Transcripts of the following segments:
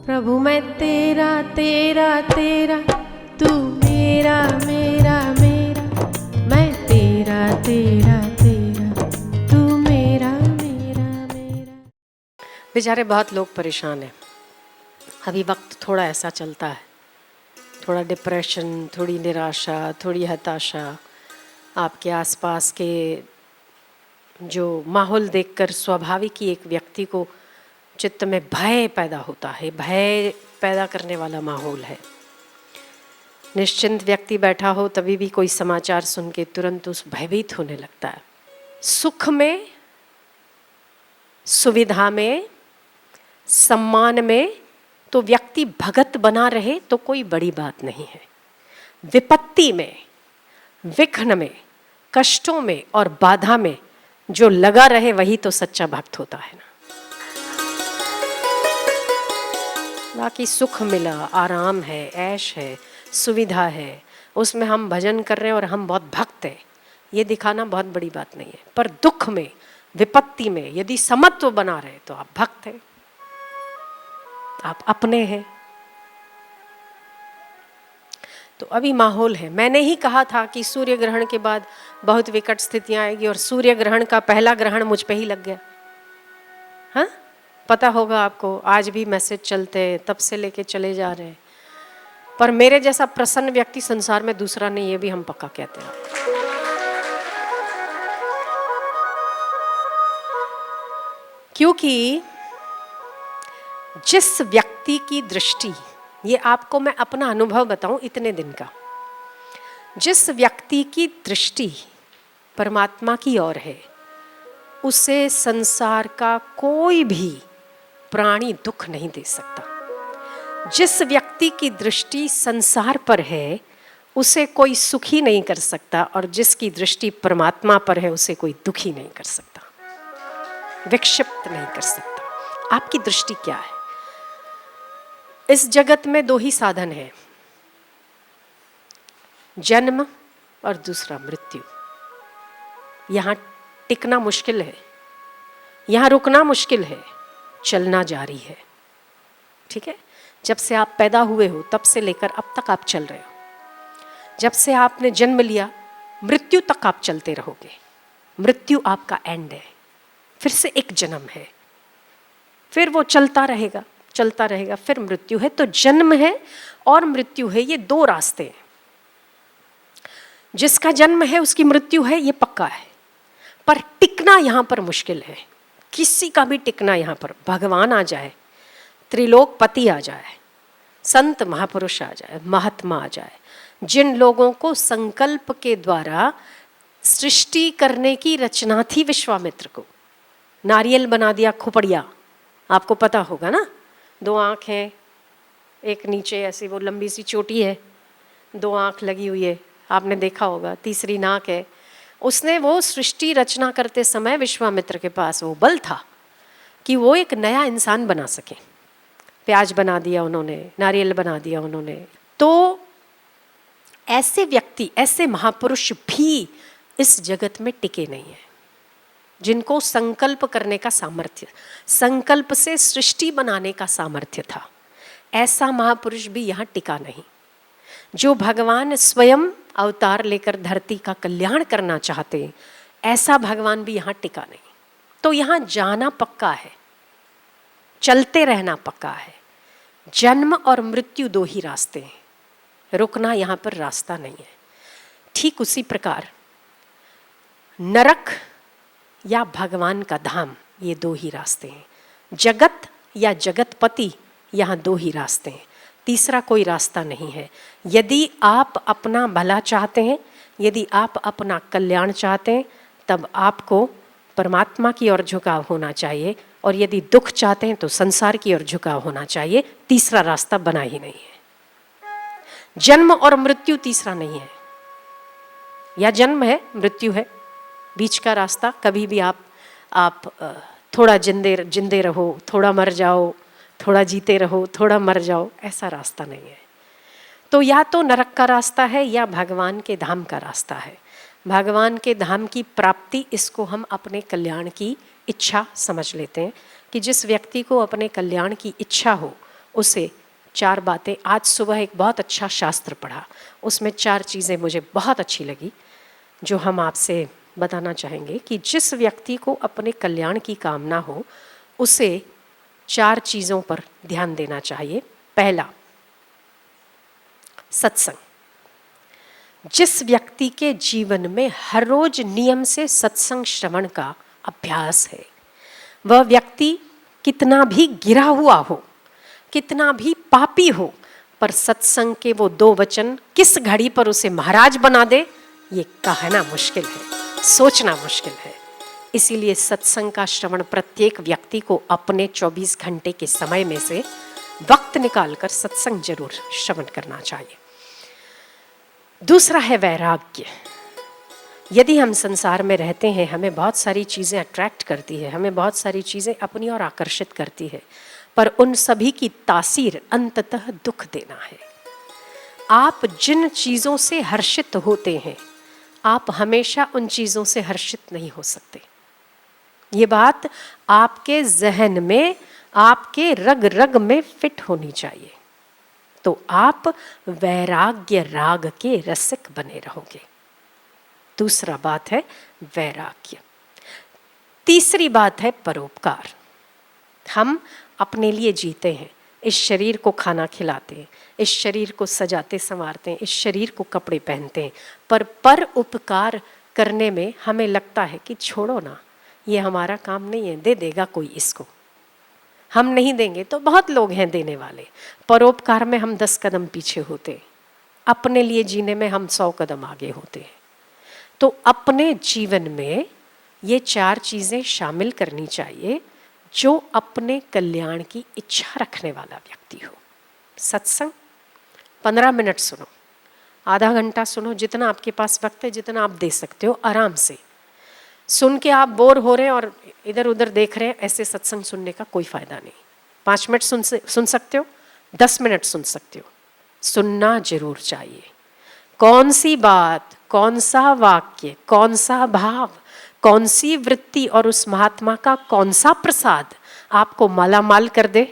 प्रभु मैं तेरा तेरा तेरा, तू मेरा मेरा मेरा, मैं तेरा तेरा तेरा, तू मेरा मेरा मेरा। बेचारे बहुत लोग परेशान हैं। अभी वक्त थोड़ा ऐसा चलता है, थोड़ा डिप्रेशन, थोड़ी निराशा, थोड़ी हताशा। आपके आसपास के जो माहौल देखकर स्वाभाविक ही एक व्यक्ति को चित्त में भय पैदा होता है। भय पैदा करने वाला माहौल है। निश्चिंत व्यक्ति बैठा हो तभी भी कोई समाचार सुन के तुरंत उस भयभीत होने लगता है। सुख में, सुविधा में, सम्मान में तो व्यक्ति भगत बना रहे तो कोई बड़ी बात नहीं है। विपत्ति में, विघ्न में, कष्टों में और बाधा में जो लगा रहे वही तो सच्चा भक्त होता है ना। बाकी सुख मिला, आराम है, ऐश है, सुविधा है, उसमें हम भजन कर रहे हैं और हम बहुत भक्त हैं, ये दिखाना बहुत बड़ी बात नहीं है। पर दुख में, विपत्ति में यदि समत्व बना रहे तो आप भक्त हैं, आप अपने हैं। तो अभी माहौल है। मैंने ही कहा था कि सूर्य ग्रहण के बाद बहुत विकट स्थितियां आएगी और सूर्य ग्रहण का पहला ग्रहण मुझ पे ही लग गया। हाँ, पता होगा आपको, आज भी मैसेज चलते हैं, तब से लेके चले जा रहे हैं। पर मेरे जैसा प्रसन्न व्यक्ति संसार में दूसरा नहीं, ये भी हम पक्का कहते हैं। क्योंकि जिस व्यक्ति की दृष्टि, ये आपको मैं अपना अनुभव बताऊं इतने दिन का, जिस व्यक्ति की दृष्टि परमात्मा की ओर है उसे संसार का कोई भी प्राणी दुख नहीं दे सकता। जिस व्यक्ति की दृष्टि संसार पर है उसे कोई सुखी नहीं कर सकता, और जिसकी दृष्टि परमात्मा पर है उसे कोई दुखी नहीं कर सकता, विक्षिप्त नहीं कर सकता। आपकी दृष्टि क्या है? इस जगत में दो ही साधन है, जन्म और दूसरा मृत्यु। यहां टिकना मुश्किल है, यहां रुकना मुश्किल है, चलना जारी है। ठीक है? जब से आप पैदा हुए हो तब से लेकर अब तक आप चल रहे हो। जब से आपने जन्म लिया मृत्यु तक आप चलते रहोगे। मृत्यु आपका एंड है, फिर से एक जन्म है, फिर वो चलता रहेगा, चलता रहेगा, फिर मृत्यु है। तो जन्म है और मृत्यु है, ये दो रास्ते हैं। जिसका जन्म है उसकी मृत्यु है, ये पक्का है। पर टिकना यहां पर मुश्किल है, किसी का भी टिकना यहां पर। भगवान आ जाए, त्रिलोकपति आ जाए, संत महापुरुष आ जाए, महात्मा आ जाए, जिन लोगों को संकल्प के द्वारा सृष्टि करने की रचना थी विश्वामित्र को, नारियल बना दिया खोपड़िया, आपको पता होगा ना। दो आँख हैं, एक नीचे ऐसी वो लंबी सी चोटी है, दो आँख लगी हुई है, आपने देखा होगा, तीसरी नाक है। उसने वो सृष्टि रचना करते समय विश्वामित्र के पास वो बल था कि वो एक नया इंसान बना सके। प्याज बना दिया उन्होंने, नारियल बना दिया उन्होंने। तो ऐसे व्यक्ति, ऐसे महापुरुष भी इस जगत में टिके नहीं हैं, जिनको संकल्प करने का सामर्थ्य, संकल्प से सृष्टि बनाने का सामर्थ्य था। ऐसा महापुरुष भी यहाँ टिका नहीं। जो भगवान स्वयं अवतार लेकर धरती का कल्याण करना चाहते, ऐसा भगवान भी यहाँ टिका नहीं। तो यहाँ जाना पक्का है, चलते रहना पक्का है। जन्म और मृत्यु दो ही रास्ते हैं, रुकना यहाँ पर रास्ता नहीं है। ठीक उसी प्रकार नरक या भगवान का धाम, ये दो ही रास्ते हैं। जगत या जगतपति, यहाँ दो ही रास्ते हैं, तीसरा कोई रास्ता नहीं है। यदि आप अपना भला चाहते हैं, यदि आप अपना कल्याण चाहते हैं, तब आपको परमात्मा की ओर झुकाव होना चाहिए, और यदि दुख चाहते हैं तो संसार की ओर झुकाव होना चाहिए। तीसरा रास्ता बना ही नहीं है। जन्म और मृत्यु तीसरा नहीं है, या जन्म है मृत्यु है, बीच का रास्ता कभी भी आप थोड़ा जिंदे रहो, थोड़ा मर जाओ, थोड़ा जीते रहो, थोड़ा मर जाओ, ऐसा रास्ता नहीं है। तो या तो नरक का रास्ता है या भगवान के धाम का रास्ता है। भगवान के धाम की प्राप्ति, इसको हम अपने कल्याण की इच्छा समझ लेते हैं कि जिस व्यक्ति को अपने कल्याण की इच्छा हो उसे 4 बातें, आज सुबह एक बहुत अच्छा शास्त्र पढ़ा, उसमें 4 चीज़ें मुझे बहुत अच्छी लगी जो हम आपसे बताना चाहेंगे कि जिस व्यक्ति को अपने कल्याण की कामना हो उसे 4 चीज़ों पर ध्यान देना चाहिए। पहला, सत्संग। जिस व्यक्ति के जीवन में हर रोज नियम से सत्संग श्रवण का अभ्यास है, वह व्यक्ति कितना भी गिरा हुआ हो, कितना भी पापी हो, पर सत्संग के वो 2 वचन किस घड़ी पर उसे महाराज बना दे, ये कहना मुश्किल है, सोचना मुश्किल है। इसीलिए सत्संग का श्रवण प्रत्येक व्यक्ति को अपने 24 घंटे के समय में से वक्त निकालकर सत्संग जरूर श्रवण करना चाहिए। दूसरा है वैराग्य। यदि हम संसार में रहते हैं, हमें बहुत सारी चीज़ें अट्रैक्ट करती है, हमें बहुत सारी चीज़ें अपनी ओर आकर्षित करती है, पर उन सभी की तासीर अंततः दुख देना है। आप जिन चीज़ों से हर्षित होते हैं, आप हमेशा उन चीज़ों से हर्षित नहीं हो सकते। ये बात आपके जहन में, आपके रग रग में फिट होनी चाहिए, तो आप वैराग्य राग के रसिक बने रहोगे। दूसरा बात है वैराग्य। तीसरी बात है परोपकार। हम अपने लिए जीते हैं, इस शरीर को खाना खिलाते हैं, इस शरीर को सजाते संवारते हैं, इस शरीर को कपड़े पहनते हैं, पर उपकार करने में हमें लगता है कि छोड़ो ना, ये हमारा काम नहीं है, दे देगा कोई इसको। हम नहीं देंगे तो बहुत लोग हैं देने वाले। परोपकार में हम 10 कदम पीछे होते हैं, अपने लिए जीने में हम 100 कदम आगे होते हैं। तो अपने जीवन में ये 4 चीज़ें शामिल करनी चाहिए जो अपने कल्याण की इच्छा रखने वाला व्यक्ति हो। सत्संग 15 मिनट सुनो, आधा घंटा सुनो, जितना आपके पास वक्त है, जितना आप दे सकते हो, आराम से सुन के आप बोर हो रहे हैं और इधर उधर देख रहे हैं, ऐसे सत्संग सुनने का कोई फायदा नहीं। 5 मिनट सुन सकते हो, 10 मिनट सुन सकते हो, सुनना जरूर चाहिए। कौन सी बात, कौन सा वाक्य, कौन सा भाव, कौन सी वृत्ति और उस महात्मा का कौन सा प्रसाद आपको मालामाल कर दे,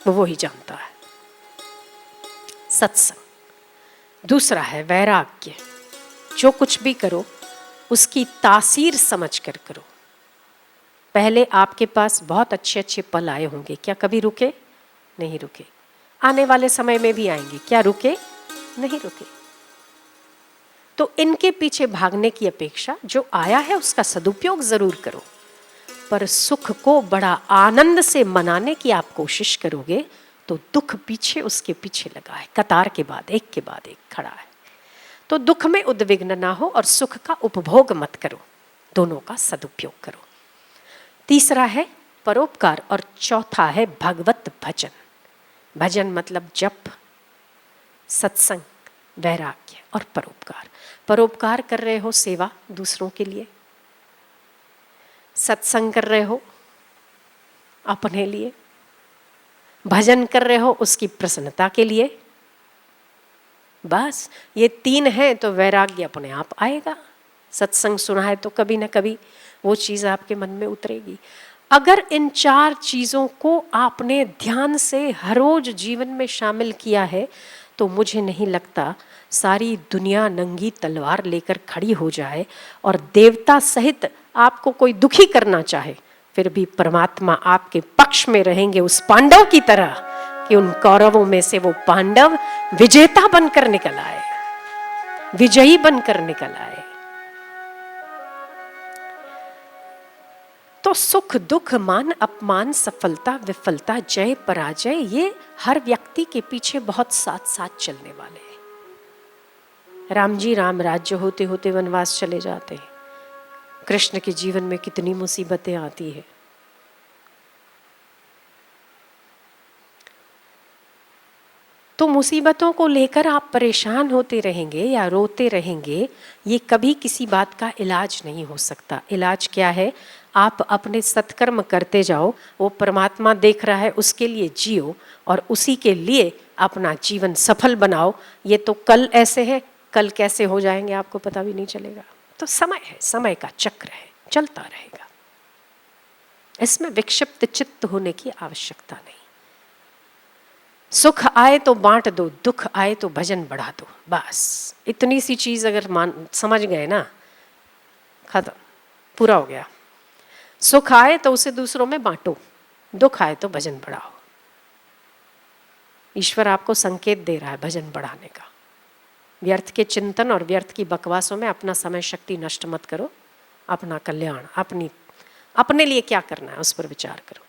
वो ही जानता है। सत्संग। दूसरा है वैराग्य। जो कुछ भी करो उसकी तासीर समझ कर करो। पहले आपके पास बहुत अच्छे अच्छे पल आए होंगे, क्या कभी रुके? नहीं रुके। आने वाले समय में भी आएंगे, क्या रुके? नहीं रुके। तो इनके पीछे भागने की अपेक्षा जो आया है उसका सदुपयोग जरूर करो, पर सुख को बड़ा आनंद से मनाने की आप कोशिश करोगे तो दुख पीछे उसके पीछे लगा है, कतार के बाद एक खड़ा है। तो दुख में उद्विग्न ना हो और सुख का उपभोग मत करो, दोनों का सदुपयोग करो। तीसरा है परोपकार और चौथा है भगवत भजन। भजन मतलब जप, सत्संग, वैराग्य और परोपकार। परोपकार कर रहे हो सेवा दूसरों के लिए, सत्संग कर रहे हो अपने लिए, भजन कर रहे हो उसकी प्रसन्नता के लिए। बस ये 3 है तो वैराग्य अपने आप आएगा। सत्संग सुना है तो कभी ना कभी वो चीज़ आपके मन में उतरेगी। अगर इन 4 चीज़ों को आपने ध्यान से हर रोज जीवन में शामिल किया है तो मुझे नहीं लगता सारी दुनिया नंगी तलवार लेकर खड़ी हो जाए और देवता सहित आपको कोई दुखी करना चाहे, फिर भी परमात्मा आपके पक्ष में रहेंगे उस पांडव की तरह कि उन कौरवों में से वो पांडव विजेता बनकर निकल आए, विजयी बनकर निकल आए। तो सुख दुख, मान अपमान, सफलता विफलता, जय पराजय, ये हर व्यक्ति के पीछे बहुत साथ साथ चलने वाले हैं। राम जी राम राज्य होते होते वनवास चले जाते हैं। कृष्ण के जीवन में कितनी मुसीबतें आती है। तो मुसीबतों को लेकर आप परेशान होते रहेंगे या रोते रहेंगे, ये कभी किसी बात का इलाज नहीं हो सकता। इलाज क्या है? आप अपने सत्कर्म करते जाओ, वो परमात्मा देख रहा है, उसके लिए जियो और उसी के लिए अपना जीवन सफल बनाओ। ये तो कल ऐसे है, कल कैसे हो जाएंगे आपको पता भी नहीं चलेगा। तो समय है, समय का चक्र है, चलता रहेगा। इसमें विक्षिप्त चित्त होने की आवश्यकता नहीं। सुख आए तो बांट दो, दुख आए तो भजन बढ़ा दो, बस इतनी सी चीज अगर समझ गए ना, खत्म, पूरा हो गया। सुख आए तो उसे दूसरों में बांटो, दुख आए तो भजन बढ़ाओ। ईश्वर आपको संकेत दे रहा है भजन बढ़ाने का। व्यर्थ के चिंतन और व्यर्थ की बकवासों में अपना समय शक्ति नष्ट मत करो। अपना कल्याण, अपने लिए क्या करना है उस पर विचार करो।